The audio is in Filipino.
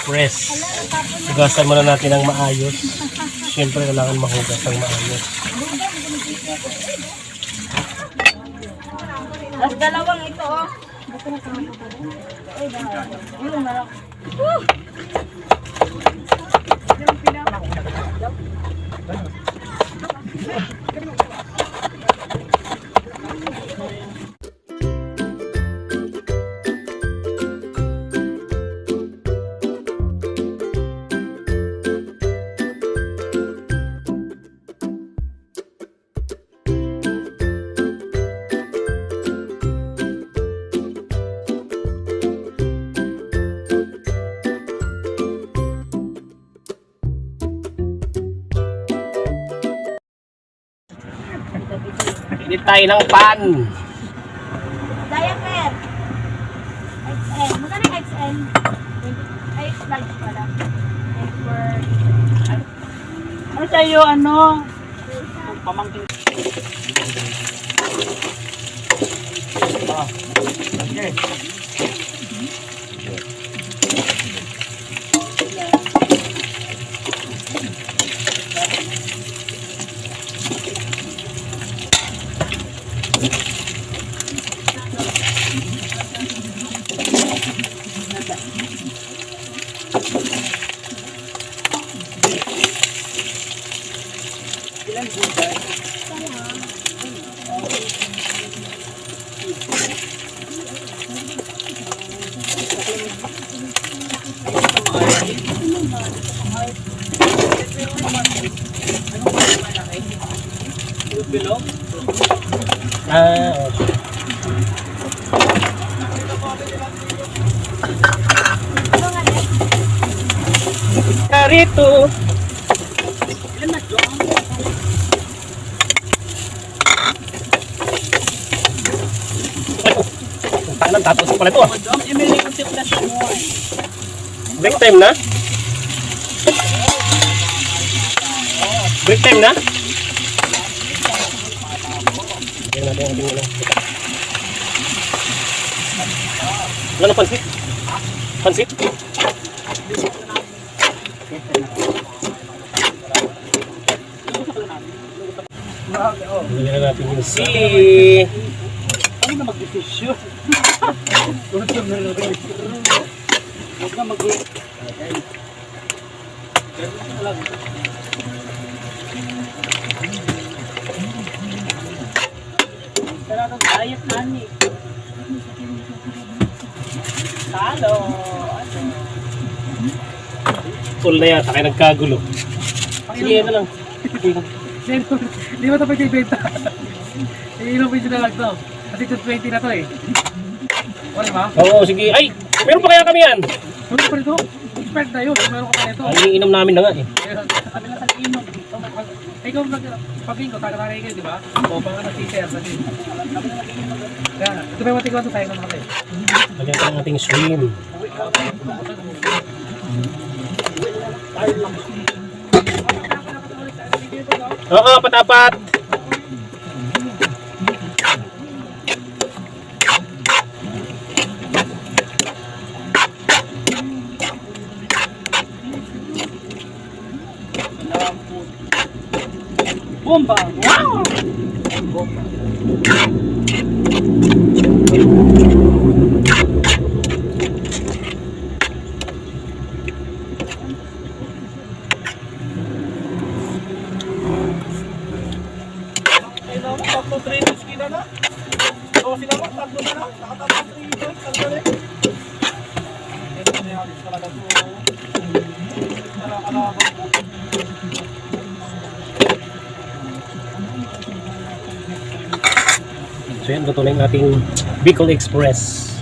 Press. Hugasan muna natin ng maayos. Siyempre, kailangan mahugas ng maayos. Tapos dalawang ito, oh. Init tayo ng pan. Diaper. XL. Magkano yung XL? Ay, large pala. Ano sa'yo, ano? Pamangkin. Okay. Karito. Tanan tapos pala ito. Break time na? Break time na? Yan natin ang ating ulang. Wala na pansit? Pansit? Lagyan natin yung sili. Ano na mag-desisyon? Huwag na mag-desisyon. Talagang diet honey. Talo. Full na yata, kaya nagkagulo. Sige, ano lang. Hindi mo ito pwede ibenta. Iinom piso na lang ito. Kasi 220 na ito eh. Okay ba? Oo, sige. Ay, meron pa kaya kami yan? Meron pa rin ito. Expert na yun. Meron ka pa rin ito. Ay, iinom namin na nga eh. Sabi lang sa inom. Ikaw pag-bingo, taga-taray kayo, di ba? O, baka na-teacher. Kaya, ito ba yung matigwan ito tayo naman kayo? Lagyan ko ng ating shrimp. Oo, patapat. Bomba! Wow! Bomba. Tatlo trainers kita na. So sila mo, tatlo na lang. Nakatapos 3 points. Ang galing. Ito na yung talaga ito. Nakakalaban. So yan, luto na yung ating Bicol Express.